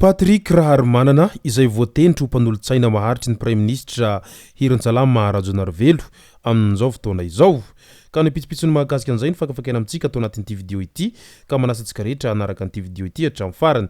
Patrick Raharimanana izay Voatendry Mpanolotsaina maharitry ny Praiminisitra Hiransalama Rajonarvelo amin'izao fotoana izao. Ka nipitsipitsy ny mahakasika an'izay ny fakafakena amintsika atao anatin'ity video ity ka manasantsika rehetra anaraka an'ity video ity hatramin'ny farany.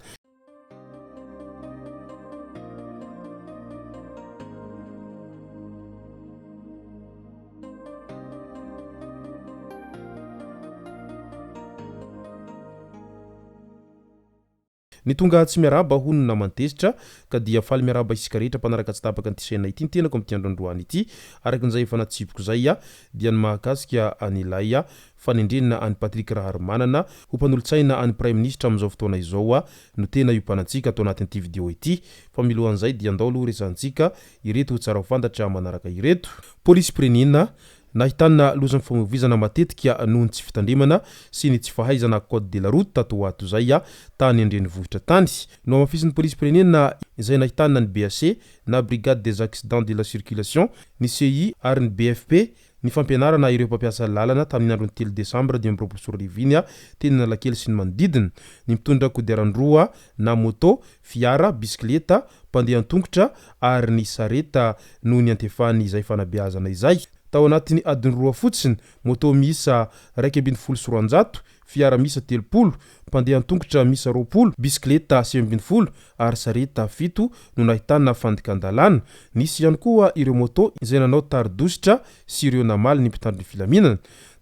Ny tonga tsy miaraba hono na mantesitra ka dia faly miaraba isika rehetra mpanaraka tsy tapaka an'ity Chaine ity tenako amin'ity androandroany ity araka an'izay efa natsipiko zay dia ny mahakasika an'ilay fanendrenana any Patrick Raharimanana ho mpanolotsaina any Praiminisitra amin'izao fotoana izao no tena iopanantsika atao anatin'ity video ity. Fa milohan'izay dia andao aloha resantsika ireto tsara ho fantatra manaraka ireto. Polisy Praiminisitra nahitana lozan'ny famovizana matetika nohony tsy fitandremana sy ny tsy fahaizana code de la route tato ato zay tany andrenivohitra tany. No amafisin'ny polisy Praiminisitra izay nahitana ny BAC na brigade des accidents de la circulation, ny CI ary ny BFP ny fampianarana ireo mpampiasa lalana tamin'ny andro 3 Desambra 2024 teny Analakely sy ny manodidina ny mitondra kodiaran-droa na moto, fiara, bisikleta, mpandeha an-tongotra ary ny sareta noho ny antefany izay fanabeazana izay. Tao anatin'ny adiny roa fotsiny, moto miisa 270, fiara miisa 30, mpandeha an-tongotra miisa 20, bisikleta 70 ary sareta 7 no nahitana fandikan-dalàna. Nisy ihany koa ireo moto izay nanao taridositra sy ireo namaly ny mpitandron'ny filaminana.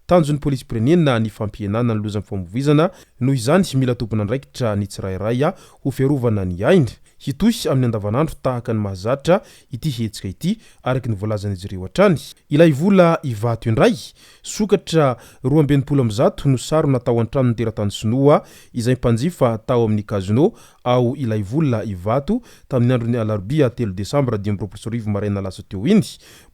Tanjon'ny polisy Praiminisitra ny fampihenana ny lozan'ny famovizana noho izany mila tompon'andraikitra ny tsirairay ho fiarovana ny ainy. Hitohy amin'ny andavanandro tahaka ny mahazatra ity hetsika ity araky ny voalazan'izy ireo hatrany. Ilay vola ivato indray, sokatra 270 no saro natao an-trano ny teratany sinoa izay mpanjifa tao amin'ny Casino ao ilay vola ivato tamin'ny andron'ny Alarobia 3 Desambra 2024 maraina lasa teo iny.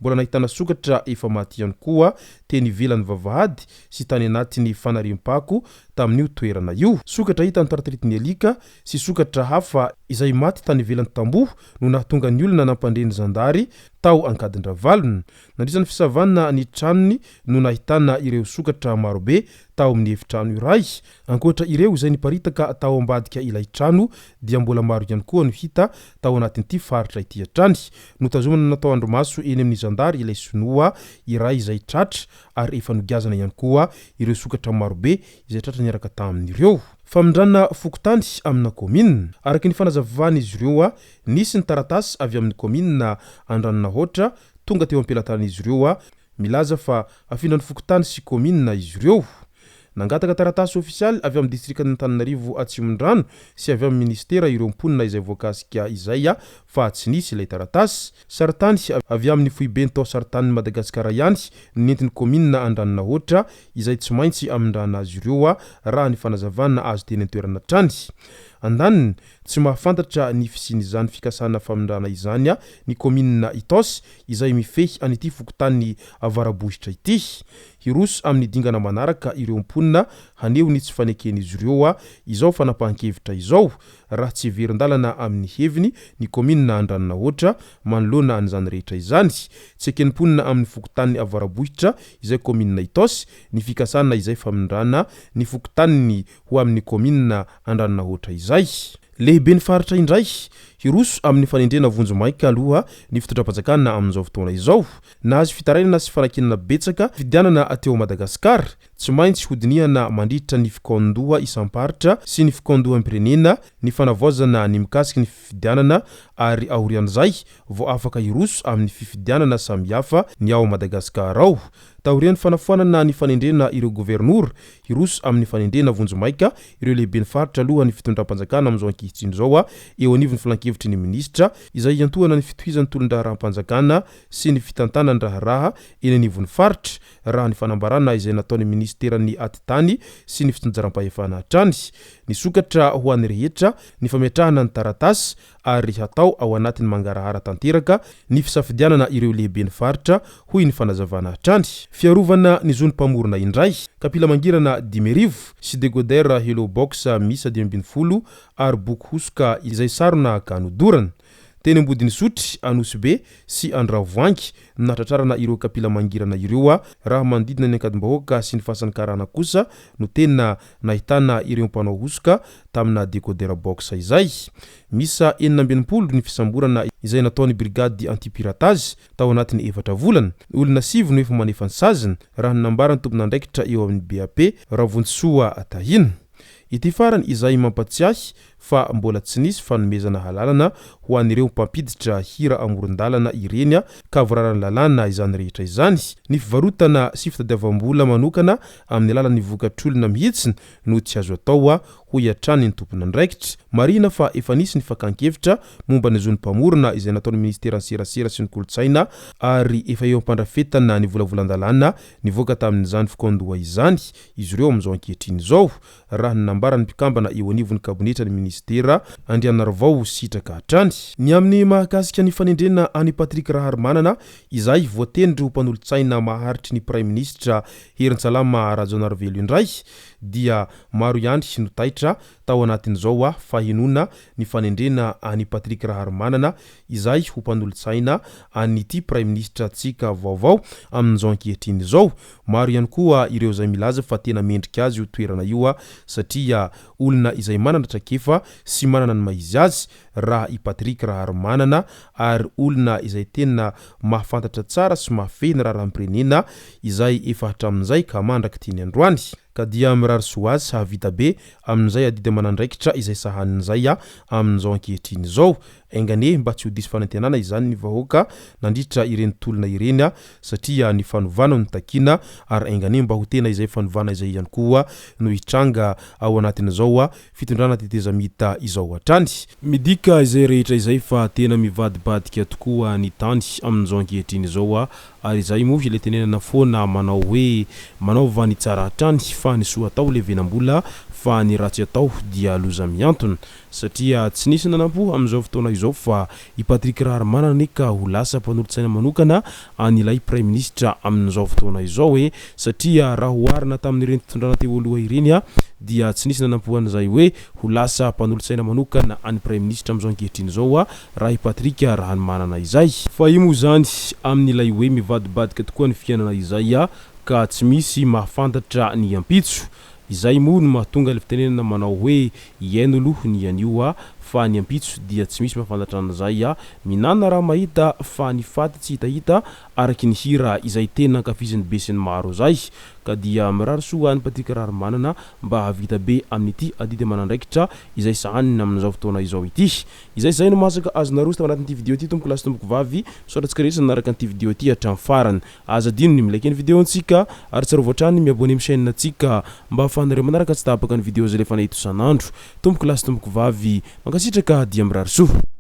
Mbola nahitana sokatra efa maty ihany koa teny ivelan'ny vavahady sy tany anatin'ny fanariam-pako tamin'io toerana io. Sokatra hita ny taratrarity ny alika sy sokatra hafa izay maty tany ivelan'ny tamboho no nahatonga ny olona nampandreny zandary tao ankadin-dravalona. Nandrisan'ny fisavana ny tranony no nahitana ireo sokatra marobe tao amin'ny efitrano iray. Ankoatra ireo izay niparitaka tao ambadika ilay trano dia mbola maro ihany koa no hita tao anatin'ity faritra ity hatrany. Notazomana natao andromaso eny amin'ny zandary ilay sinoa iray izay tratra ary efa nogazana ihany koa ireo sokatra marobe izay tratra niaraka tamin'ireo. Famindrana fokotany amina komina. Araky ny fanazavana izy ireo nisy ny taratasy avy amin'ny komina Andranonahoatra tonga teo ampelantan'izy ireo milaza fa afindran'ny fokotany sy komina izy ireo. Nangataka taratasy ofisialy avy amin'ny distriktan'ny Antananarivo Atsimondrano sy avy amin'ny ministera ireo mponina izay voakasika izay fa tsy nisy ilay taratasy. Saritany avy amin'ny foibeny tao saritany Madagasikara ihany nentin'ny komina Andranonahoatra izay tsy maintsy amindrana azy ireo raha ny fanazavana azo teny an-toerana trany. Andaniny tsy mahafantatra ny fisian'izany fikasana famindrana izany ny komina Itos izay mifehy an'ity fokotany avarabohitra ity. Hiroso amin'ny dingana manaraka ireo mponina haneo ny tsy faneken'izy ireo izao fanapahan-kevitra izao raha tsy verin-dalana amin'ny heviny ny komina Andranonahoatra manoloana an'izany rehetra izany. Tsy eken'ny mponina amin'ny fokotany avarabohitra izay komina Itos ny fikasana izay famindrana ny fokotany ho amin'ny komina Andranonahoatra izay. Lehibe ny faritra indray hiroso amin'ny fanendrena vonjomaika aloha ny fitondram-panjakana amin'izao fotoana izao. Nahazo fitarainana sy fanakinana betsaka fidianana ateo Madagasikara, tsy maintsy hodinihana mandritra ny fikondoha isam-paritra sy ny fikondohan'ny pirenena ny fanavaozana ny mikasiky ny fifidianana ary aorian'izay vao afaka hiroso amin'ny fifidianana samihafa ny ao Madagasikara ao. Taorian'ny fanafoanana ny fanendrena ireo gouvernour hiroso amin'ny fanendrena vonjomaika ireo lehibe ny faritra aloha ny fitondram-panjakana amin'izao ankehitriny izao eo anivon'ny filan-kevitry ny ministra izay iantohana ny fitohizan'ny tolon-draharaha-mpanjakana sy ny fitantanany raharaha eny anivon'ny faritra raha ny fanambarana izay nataon'ny ministeran'ny atitany sy ny fitonjaram-pahefana hatrany. Ny sokatra ho an'ny rehetra ny fametrahana ny taratasy ary hatao ao anatin'ny mangarahara tanteraka ny fisafidianana ireo lehibe ny faritra hoy ny fanazavana hatrany. Fiarovana ny zony mpamorona indray. Kapila mangirana 10,000 sy degodera hello box miisa 220 ary boky hosoka izay sarona kanodorana. teny ambodiny sotry Anosibe sy Andravoangy natratrarana ireo kapila mangirana ireo raha mandidina ny ankadimbahoaka sy ny fahasankarana kosa no tena nahitana ireo mpanao hosoka tamina décodeur box izay. Misa 7 ny fisamborana izay nataony brigade anti-piratage tao anatiny 4 volana. Olona 7 no efa manefa ny saziny raha nambarany tompon'andraikitra eo amin'ny BAP Ravonsoa Tahina. Ity farany izay mampatsiahy fa mbola tsy nisy fanomezana halalana ho an'ireo mpampiditra hira amorondalana ireny ka voararany lalàna izany rehetra izany. Ny fivarotana sy fitadiavam-bola manokana amin'ny alalan'ny vokatr'olona mihitsiny no tsy azo atao ho iatrany ny tompon'andraikitra. Marina fa efa nisy ny fakankevitra momba ny zony mpamorona izay nataon'ny ministera ny serasera sy ny kolotsaina ary efa eo ampandrafetana ny volavolan-dalàna nivoaka tamin'izany fikondoha izany izy ireo amin'izao ankehitriny izao. Raha nambarany mpikambana eo anivon'ny kabinetra ny ministera Andrianarivao sitraka hatrany. Ny amin'ny mahakasika ny fanendrena any Patrick Raharimanana izay voatendry ho mpanolotsaina maharitry ny Praiminisitra Herin-tsalama Rajonarivelo indray dia maro ihany no taitra tao anatin'izao fahinona ny fanendrena any Patrick Raharimanana izay ho mpanolotsaina anyty Praiminisitra tsika vaovao amin'izao ankehitriny izao. Maro ihany koa ireo izay milaza fa tena mendrika azy io toerana io satria olona izay manana trakefa sy manana ny maizy azy raha i Patrick Raharimanana ary olona izay tena mahafantatra tsara sy mahafehina raharam-pirenena izay efa hatramin'izay ka mandraka tiany androany ka dia mirary soazy havita be amin'izay adidy manandraikitra izay sahanin'izay amin'izao ankehitriny izao. Engane mba tsy ho diso fanantenana izany ny vahoaka nandritra ireny tolona ireny satria ny fanovana no takina ary engane mba ho tena izay fanovana izay ihany koa no hitranga ao anatin'izao fitondrana tetezamita izao hatrany. Midika izay rehetra izay fa tena mivadibadika tokoa ny tany amin'izao ankehitriny izao ary izay moa ile tenenana foana manao hoe manaova ny tsara hatrany fa ny soa atao le venambola fa ny ratsy atao dia loza miantona satria tsy nisy nanampo amin'izao fotoana izao fa i Patrick Raharimanana neka ho lasa mpanolotsaina manokana an'ilay Praiminisitra amin'izao fotoana izao hoe satria raha hoarina tamin'ireny fitondrana teo aloha ireny dia tsy nisy nanampoana izay hoe ho lasa mpanolotsaina manokana any Praiminisitra amin'izao ankehitriny izao raha i Patrick Raharimanana izay. Fa imo zany amin'ilay hoe mivadibadika tokoa ny fiainana izay ka tsy misy mahafantatra ny ampitso. Izay moa no mahatonga le fitenenana manao hoe iaino aloha ny anio fa ny ampitso dia tsy misy mahafantatra an'izay minana raha mahita fa ny faty tsy hitahita araky ny hira izay tena ankafiziny be sy ny maro zay ka dia mirary soa any Patrick Raharimanana mba havita be amin'ity adidy manandraikitra izay sahaniny amin'izao fotoana izao ity. Izay zay no masaka azonareo tao anatin'ity vidéo ity tomboko lasy tomboko vavy soratsika rehetra nanaraka an'ity vidéo ity hatramin'ny farany. Aza dino ny milike ny vidéo antsika ary tsara voatrany miabone amin'ny chaîne antsika mba ahafahanareo manaraka tsy tapaka ny vidéo zay lefa nahito isan'andro. Tomboko lasy tomboko vavy mankasitraka dia mirary soa.